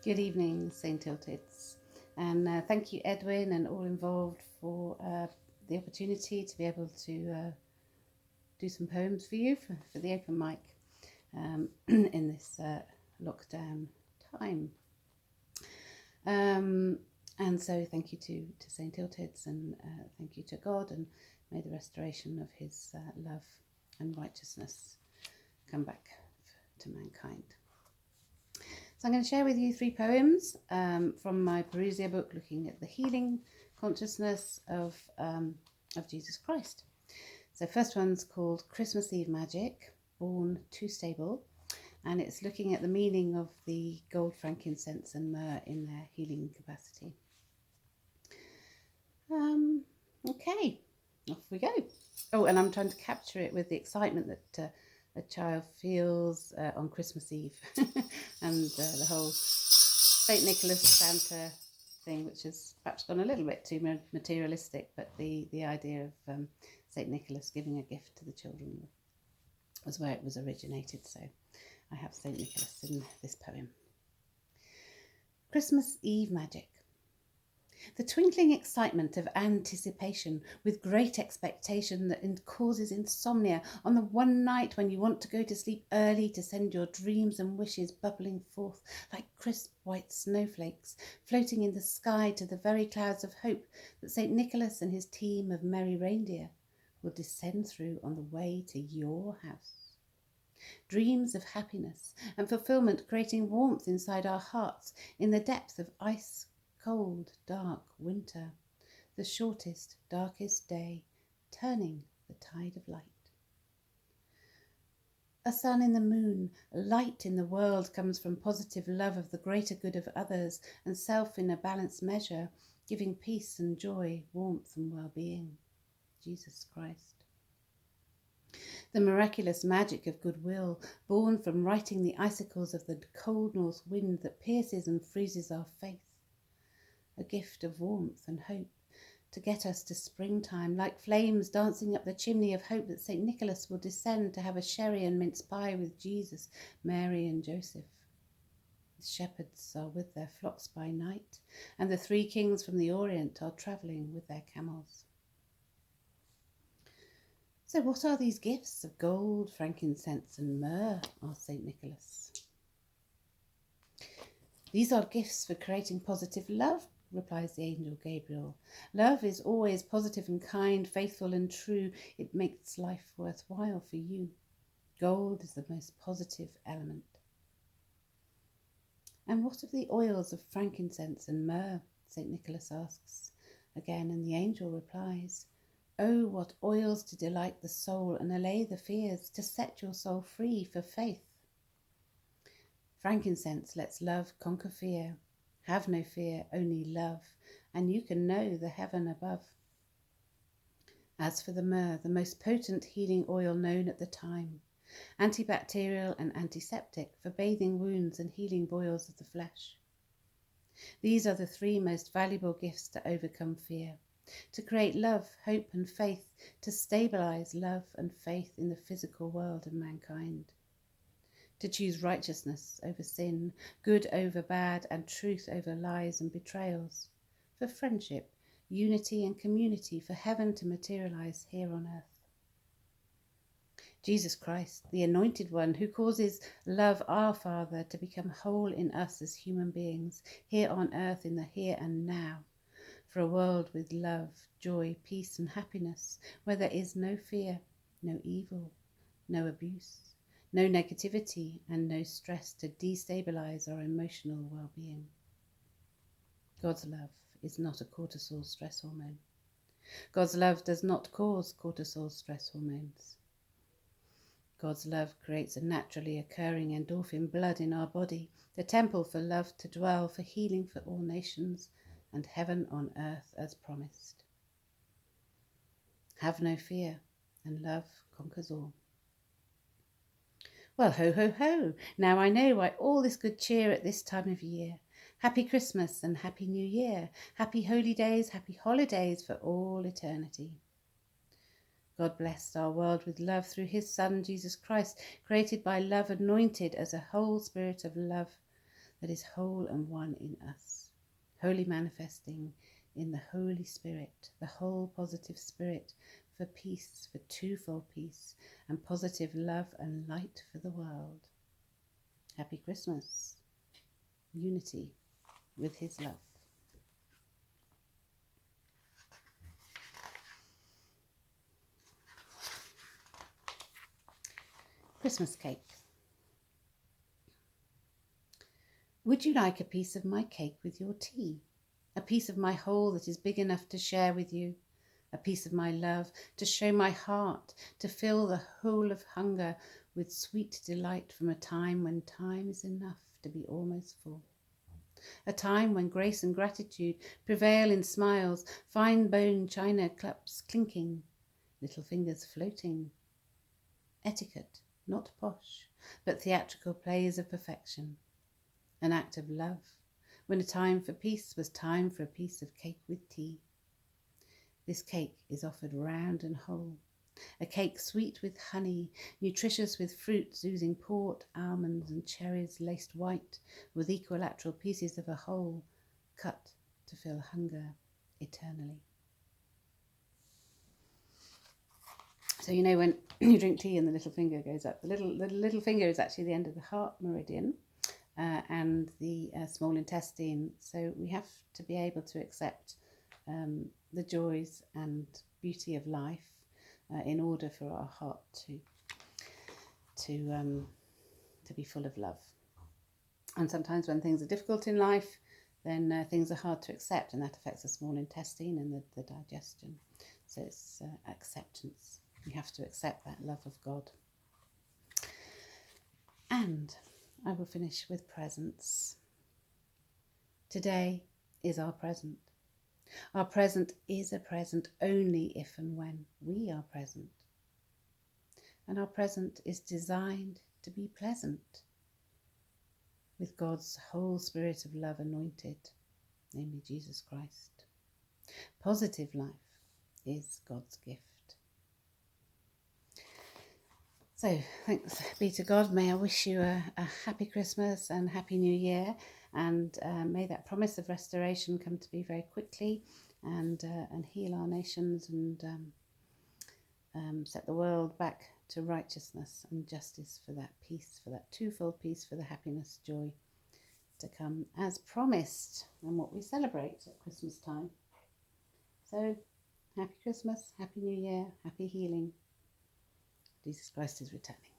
Good evening, St. Illtyds, and thank you, Edwin, and all involved for the opportunity to be able to do some poems for you for the open mic in this lockdown time. And so thank you to St. Illtyds, and thank you to God, and may the restoration of his love and righteousness come back to mankind. So I'm going to share with you 3 poems from my Perusia book, looking at the healing consciousness of Jesus Christ. So first one's called Christmas Eve Magic, Born Too Stable, and it's looking at the meaning of the gold, frankincense and myrrh in their healing capacity. Okay, off we go. Oh, and I'm trying to capture it with the excitement that a child feels on Christmas Eve and the whole St. Nicholas Santa thing, which has perhaps gone a little bit too materialistic, but the idea of St. Nicholas giving a gift to the children was where it was originated. So I have St. Nicholas in this poem. Christmas Eve Magic. The twinkling excitement of anticipation with great expectation that causes insomnia on the one night when you want to go to sleep early to send your dreams and wishes bubbling forth like crisp white snowflakes floating in the sky to the very clouds of hope that St. Nicholas and his team of merry reindeer will descend through on the way to your house. Dreams of happiness and fulfillment creating warmth inside our hearts in the depth of ice cold, dark winter, the shortest, darkest day, turning the tide of light. A sun in the moon, light in the world comes from positive love of the greater good of others and self in a balanced measure, giving peace and joy, warmth and well-being. Jesus Christ. The miraculous magic of goodwill, born from righting the icicles of the cold north wind that pierces and freezes our faith. A gift of warmth and hope to get us to springtime, like flames dancing up the chimney of hope that St. Nicholas will descend to have a sherry and mince pie with Jesus, Mary and Joseph. The shepherds are with their flocks by night, and the 3 kings from the Orient are travelling with their camels. So what are these gifts of gold, frankincense and myrrh? Asked St. Nicholas. These are gifts for creating positive love, replies the angel Gabriel. Love is always positive and kind, faithful and true. It makes life worthwhile for you. Gold is the most positive element. And what of the oils of frankincense and myrrh? St. Nicholas asks again, and the angel replies, Oh, what oils to delight the soul and allay the fears, to set your soul free for faith. Frankincense lets love conquer fear. Have no fear, only love, and you can know the heaven above. As for the myrrh, the most potent healing oil known at the time, antibacterial and antiseptic for bathing wounds and healing boils of the flesh. These are the 3 most valuable gifts to overcome fear, to create love, hope and faith, to stabilize love and faith in the physical world of mankind. To choose righteousness over sin, good over bad, and truth over lies and betrayals, for friendship, unity and community, for heaven to materialize here on earth. Jesus Christ, the Anointed One, who causes love our Father to become whole in us as human beings, here on earth in the here and now, for a world with love, joy, peace and happiness, where there is no fear, no evil, no abuse, no negativity and no stress to destabilize our emotional well-being. God's love is not a cortisol stress hormone. God's love does not cause cortisol stress hormones. God's love creates a naturally occurring endorphin blood in our body, the temple for love to dwell, for healing for all nations, and heaven on earth as promised. Have no fear, and love conquers all. Well, ho, ho, ho, now I know why all this good cheer at this time of year. Happy Christmas and Happy New Year. Happy holy days, happy holidays for all eternity. God blessed our world with love through his Son, Jesus Christ, created by love, anointed as a whole spirit of love, but is whole and one in us, wholly manifesting in the Holy Spirit, the whole positive spirit for peace, for twofold peace, and positive love and light for the world. Happy Christmas. Unity with his love. Christmas cake. Would you like a piece of my cake with your tea? A piece of my whole that is big enough to share with you? A piece of my love to show my heart, to fill the whole of hunger with sweet delight from a time when time is enough to be almost full. A time when grace and gratitude prevail in smiles, fine bone china cups clinking, little fingers floating. Etiquette, not posh, but theatrical plays of perfection. An act of love, when a time for peace was time for a piece of cake with tea. This cake is offered round and whole, a cake sweet with honey, nutritious with fruits oozing port, almonds and cherries laced white, with equilateral pieces of a whole, cut to fill hunger eternally. So you know when you drink tea and the little finger goes up, the little finger is actually the end of the heart meridian and the small intestine. So we have to be able to accept the joys and beauty of life in order for our heart to be full of love. And sometimes when things are difficult in life, then things are hard to accept, and that affects the small intestine and the digestion. So it's acceptance. We have to accept that love of God. And I will finish with presents. Today is our present. Our present is a present only if and when we are present. And our present is designed to be pleasant, with God's whole spirit of love anointed, namely Jesus Christ. Positive life is God's gift. So, thanks be to God. May I wish you a happy Christmas and happy New Year, and may that promise of restoration come to be very quickly, and heal our nations, and set the world back to righteousness and justice, for that peace, for that twofold peace, for the happiness, joy to come as promised, and what we celebrate at Christmas time. So, happy Christmas, happy New Year, happy healing. Jesus Christ is returning.